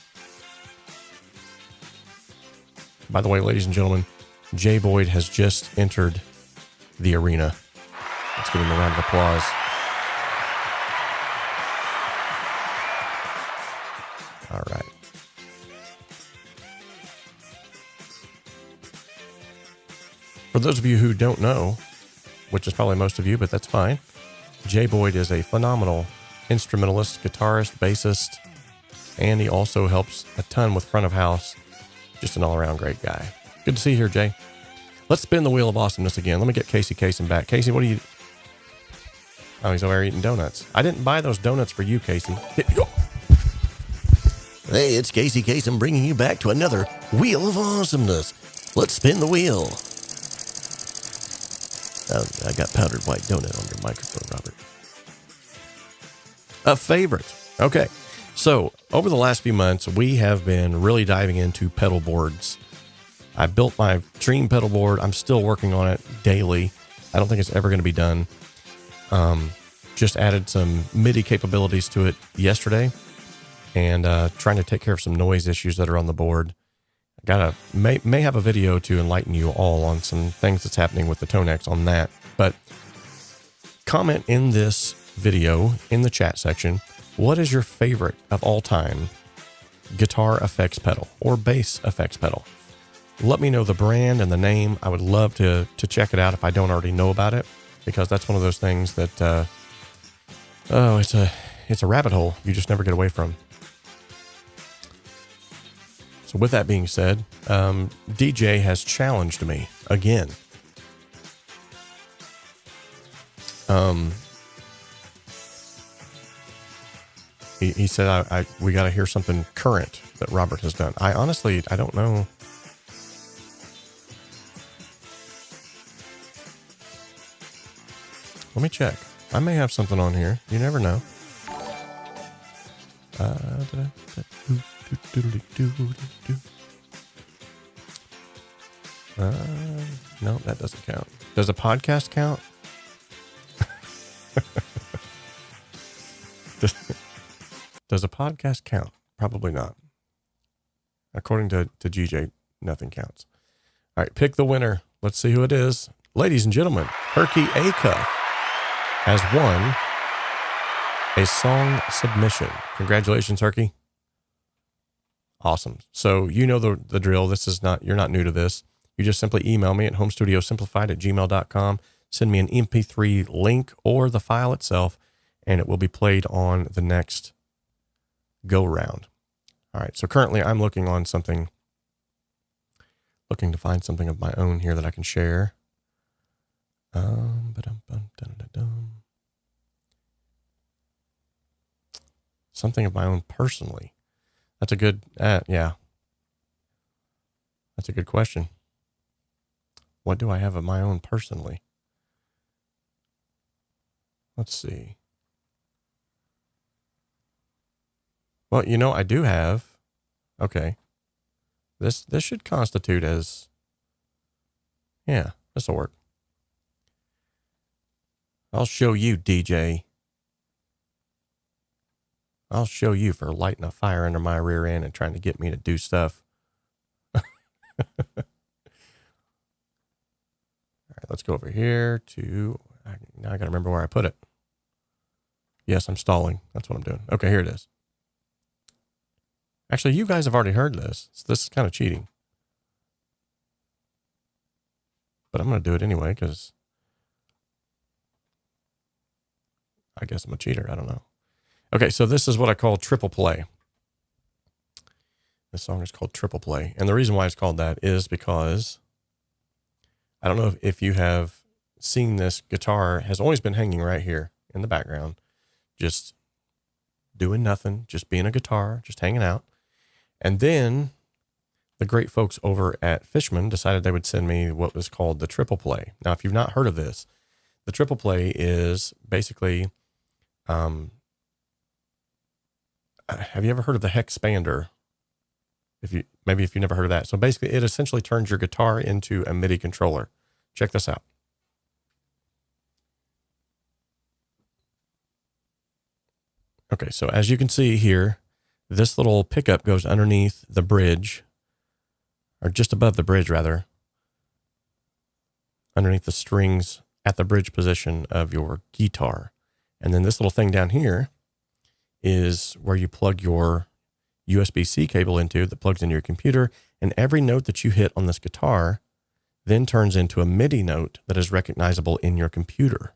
A: By the way, ladies and gentlemen, Jay Boyd has just entered the arena. Let's give him a round of applause. All right. For those of you who don't know, which is probably most of you, but that's fine, Jay Boyd is a phenomenal instrumentalist, guitarist, bassist, and he also helps a ton with front of house. Just an all-around great guy. Good to see you here, Jay. Let's spin the wheel of awesomeness again. Let me get Casey Kasem back. Casey, what are you... Oh, he's over there eating donuts. I didn't buy those donuts for you, Casey. Hey, it's Casey Kasem bringing you back to another Wheel of Awesomeness. Let's spin the wheel. Oh, I got powdered white donut on your microphone, Robert. A favorite. Okay. So, over the last few months, we have been really diving into pedal boards. I built my dream pedal board. I'm still working on it daily. I don't think it's ever going to be done. Just added some MIDI capabilities to it yesterday, and trying to take care of some noise issues that are on the board. May have a video to enlighten you all on some things that's happening with the Tonex on that. But comment in this video in the chat section. What is your favorite of all time guitar effects pedal or bass effects pedal. Let me know the brand and the name. I would love to check it out if I don't already know about it, because that's one of those things that, it's a rabbit hole you just never get away from. So with that being said, DJ has challenged me again. He said, we got to hear something current that Robert has done. I don't know. Let me check. I may have something on here. You never know. No, that doesn't count. Does a podcast count? Does a podcast count? Probably not. According to GJ, nothing counts. All right, pick the winner. Let's see who it is. Ladies and gentlemen, Herky Acuff has won a song submission. Congratulations, Herky. Awesome. So you know the drill. You're not new to this. You just simply email me at homestudiosimplified@gmail.com. Send me an MP3 link or the file itself, and it will be played on the next go round. All right. So currently I'm looking to find something of my own here that I can share. Something of my own personally. That's a good, yeah. That's a good question. What do I have of my own personally? Let's see. Well, I do have, okay. This should constitute as, yeah, this will work. I'll show you, DJ. I'll show you for lighting a fire under my rear end and trying to get me to do stuff. All right, let's go over here to, now I got to remember where I put it. Yes, I'm stalling. That's what I'm doing. Okay, here it is. Actually, you guys have already heard this. So this is kind of cheating. But I'm going to do it anyway because I guess I'm a cheater. I don't know. Okay, so this is what I call triple play. This song is called Triple Play. And the reason why it's called that is because I don't know if you have seen this guitar has always been hanging right here in the background, just doing nothing, just being a guitar, just hanging out. And then the great folks over at Fishman decided they would send me what was called the Triple Play. Now, if you've not heard of this, the Triple Play is basically, have you ever heard of the Hexpander? If you've never heard of that. So basically it essentially turns your guitar into a MIDI controller. Check this out. Okay. So as you can see here, this little pickup goes underneath the bridge, or just above the bridge rather, underneath the strings at the bridge position of your guitar. And then this little thing down here is where you plug your USB-C cable into that plugs into your computer. And every note that you hit on this guitar then turns into a MIDI note that is recognizable in your computer.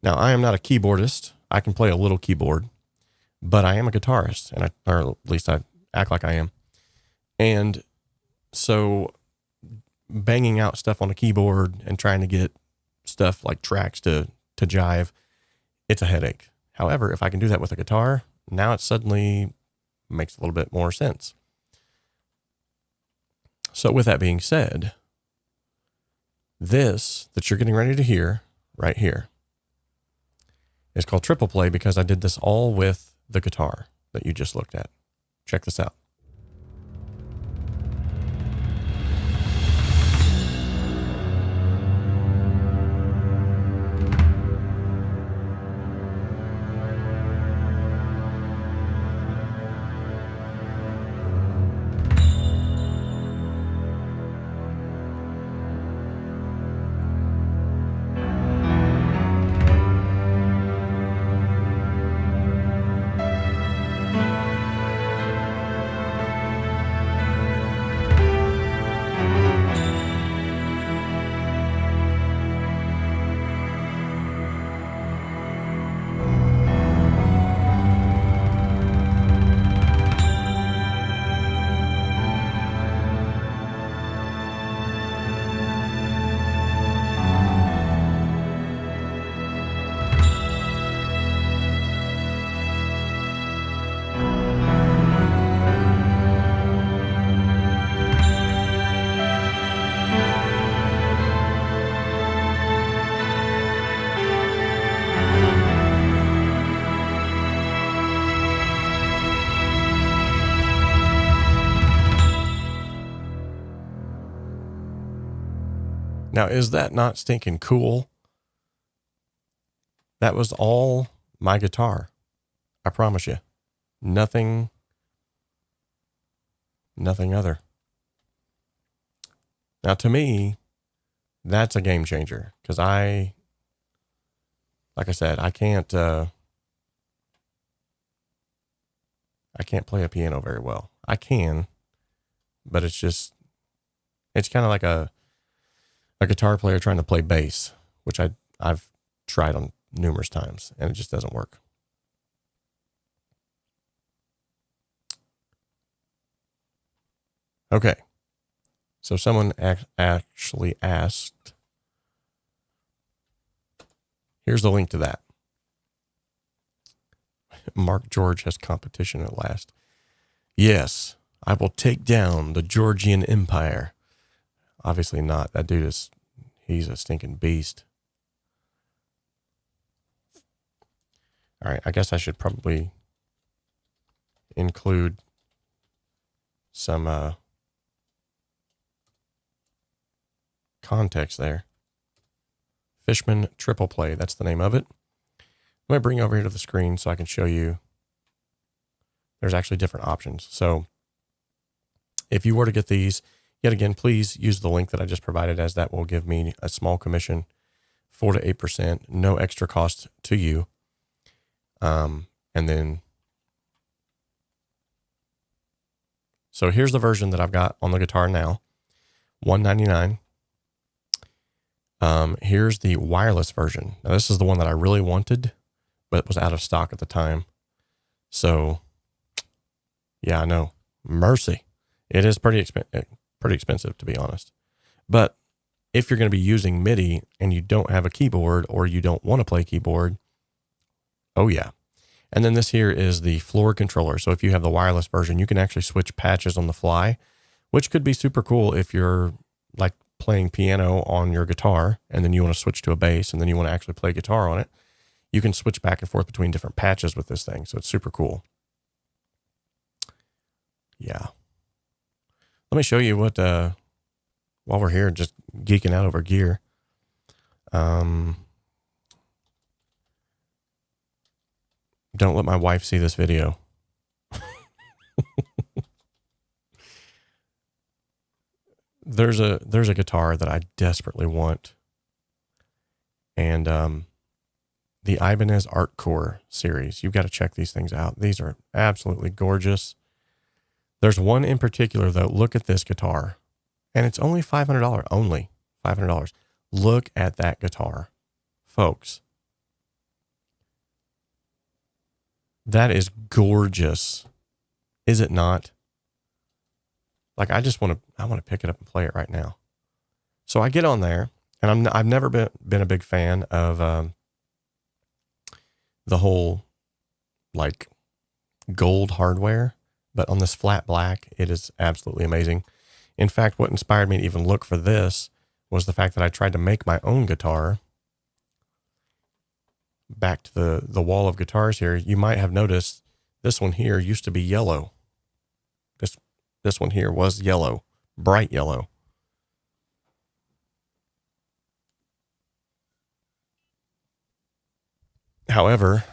A: Now, I am not a keyboardist. I can play a little keyboard, but I am a guitarist, or at least I act like I am. And so banging out stuff on a keyboard and trying to get stuff like tracks to jive, it's a headache. However, if I can do that with a guitar, now it suddenly makes a little bit more sense. So with that being said, this that you're getting ready to hear right here is called Triple Play because I did this all with the guitar that you just looked at. Check this out. Now, is that not stinking cool? That was all my guitar. I promise you. Nothing other. Now, to me, that's a game changer because like I said, I can't play a piano very well. I can, but it's kind of like a guitar player trying to play bass, which I've tried on numerous times and it just doesn't work. Okay. So someone actually asked, here's the link to that. Mark George has competition at last. Yes, I will take down the Georgian Empire. Obviously not. That dude he's a stinking beast. All right, I guess I should probably include some context there. Fishman Triple Play, that's the name of it. I'm going to bring you over here to the screen so I can show you there's actually different options. So if you were to get these, yet again, please use the link that I just provided, as that will give me a small commission, 4 to 8%, no extra cost to you. And then, so here's the version that I've got on the guitar now, $199. Here's the wireless version. Now this is the one that I really wanted, but it was out of stock at the time. So yeah, I know. Mercy. It is pretty expensive, to be honest. But if you're going to be using MIDI and you don't have a keyboard or you don't want to play keyboard, oh yeah. And then this here is the floor controller. So if you have the wireless version, you can actually switch patches on the fly, which could be super cool if you're like playing piano on your guitar and then you want to switch to a bass and then you want to actually play guitar on it. You can switch back and forth between different patches with this thing. So it's super cool. Yeah. Let me show you what, while we're here, just geeking out over gear. Don't let my wife see this video. There's a guitar that I desperately want. And the Ibanez Art Core series. You've got to check these things out. These are absolutely gorgeous. There's one in particular though. Look at this guitar. And it's only $500. Only $500. Look at that guitar, folks. That is gorgeous. Is it not? Like, I want to pick it up and play it right now. So I get on there, and I've never been a big fan of the whole like gold hardware, but on this flat black, it is absolutely amazing. In fact, what inspired me to even look for this was the fact that I tried to make my own guitar. Back to the wall of guitars here, you might have noticed this one here used to be yellow. This one here was yellow, bright yellow. However,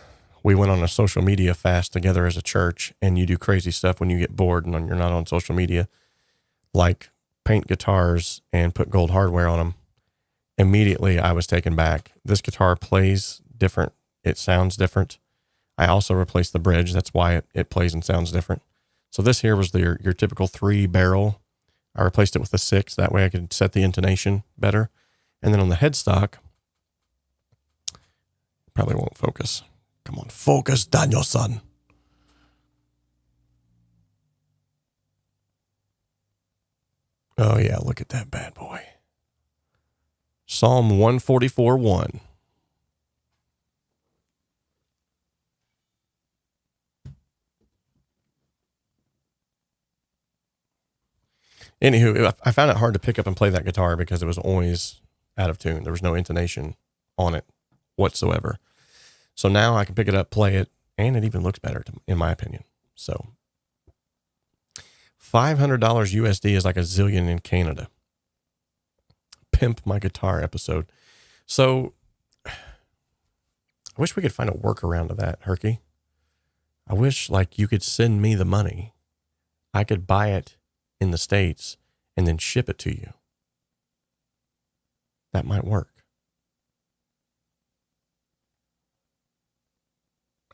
A: we went on a social media fast together as a church, and you do crazy stuff when you get bored and you're not on social media, like paint guitars and put gold hardware on them. Immediately, I was taken back. This guitar plays different. It sounds different. I also replaced the bridge. That's why it plays and sounds different. So this here was your typical 3-barrel. I replaced it with a 6. That way I could set the intonation better. And then on the headstock, probably won't focus. Come on, focus, Daniel-san. Oh yeah, look at that bad boy. Psalm 144:1. Anywho, I found it hard to pick up and play that guitar because it was always out of tune. There was no intonation on it whatsoever. So now I can pick it up, play it, and it even looks better, in my opinion. So $500 USD is like a zillion in Canada. pimp my guitar episode. So I wish we could find a workaround to that, Herky. I wish like you could send me the money. I could buy it in the States and then ship it to you. That might work.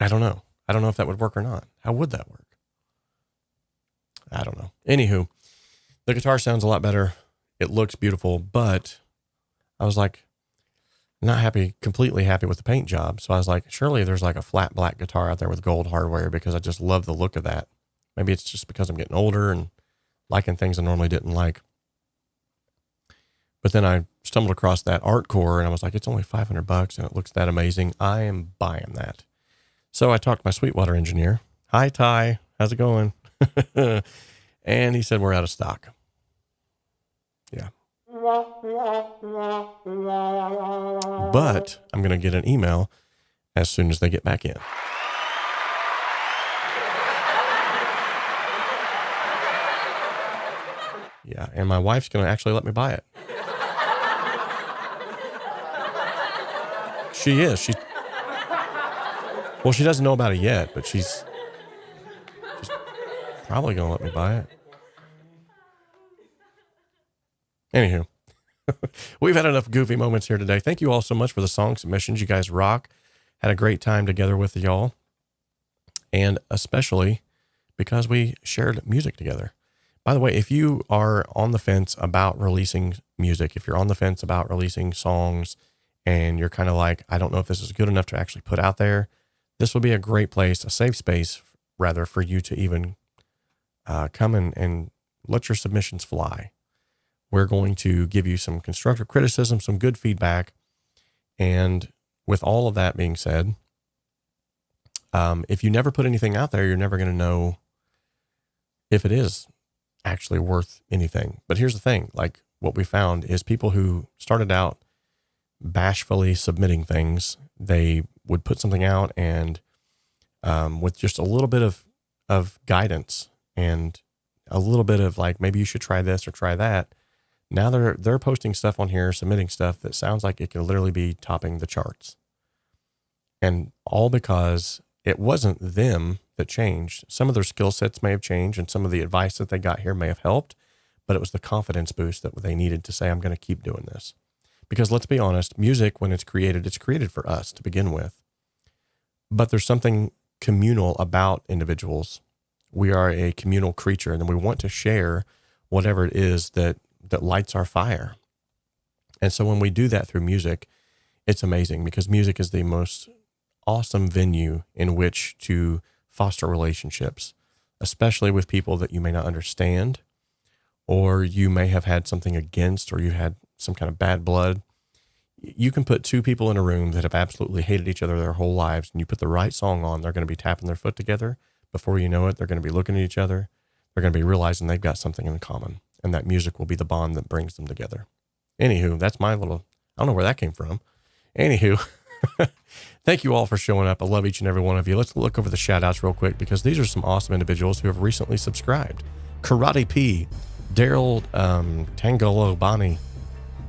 A: I don't know. I don't know if that would work or not. How would that work? I don't know. Anywho, the guitar sounds a lot better. It looks beautiful, but I was like, not completely happy with the paint job. So I was like, surely there's like a flat black guitar out there with gold hardware, because I just love the look of that. Maybe it's just because I'm getting older and liking things I normally didn't like. But then I stumbled across that art core and I was like, it's only $500 and it looks that amazing. I am buying that. So I talked to my Sweetwater engineer. Hi, Ty. How's it going? And he said, we're out of stock. Yeah. But I'm going to get an email as soon as they get back in. Yeah. And my wife's going to actually let me buy it. She is. Well, she doesn't know about it yet, but she's probably going to let me buy it. Anywho, we've had enough goofy moments here today. Thank you all so much for the song submissions. You guys rock. Had a great time together with y'all. And especially because we shared music together. By the way, if you are on the fence about releasing music, if you're on the fence about releasing songs and you're kind of like, I don't know if this is good enough to actually put out there, this will be a great place, a safe space, rather, for you to even come and let your submissions fly. We're going to give you some constructive criticism, some good feedback. And with all of that being said, if you never put anything out there, you're never going to know if it is actually worth anything. But here's the thing, like what we found is people who started out bashfully submitting things, they would put something out and with just a little bit of guidance and a little bit of like, maybe you should try this or try that. Now they're posting stuff on here, submitting stuff that sounds like it could literally be topping the charts. And all because it wasn't them that changed. Some of their skill sets may have changed and some of the advice that they got here may have helped, but it was the confidence boost that they needed to say, I'm going to keep doing this. Because let's be honest, music, when it's created for us to begin with. But there's something communal about individuals. We are a communal creature, and we want to share whatever it is that lights our fire. And so when we do that through music, it's amazing, because music is the most awesome venue in which to foster relationships, especially with people that you may not understand, or you may have had something against, or you had some kind of bad blood. You can put two people in a room that have absolutely hated each other their whole lives, and you put the right song on, they're going to be tapping their foot together. Before you know it, they're going to be looking at each other. They're going to be realizing they've got something in common, and that music will be the bond that brings them together. Anywho, that's my little, I don't know where that came from. Anywho, thank you all for showing up. I love each and every one of you. Let's look over the shout outs real quick, because these are some awesome individuals who have recently subscribed. Karate P, Daryl Tangolobani.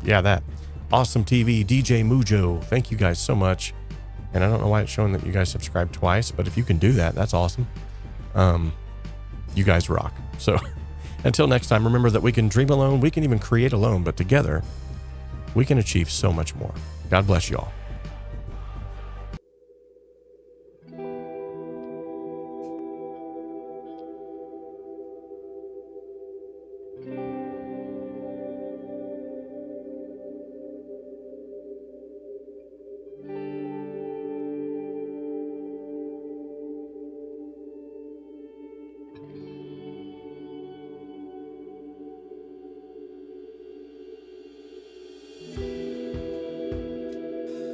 A: Yeah, that. Awesome TV, DJ Mujo. Thank you guys so much. And I don't know why it's showing that you guys subscribed twice, but if you can do that, that's awesome. You guys rock. So until next time, remember that we can dream alone, we can even create alone, but together we can achieve so much more. God bless you all.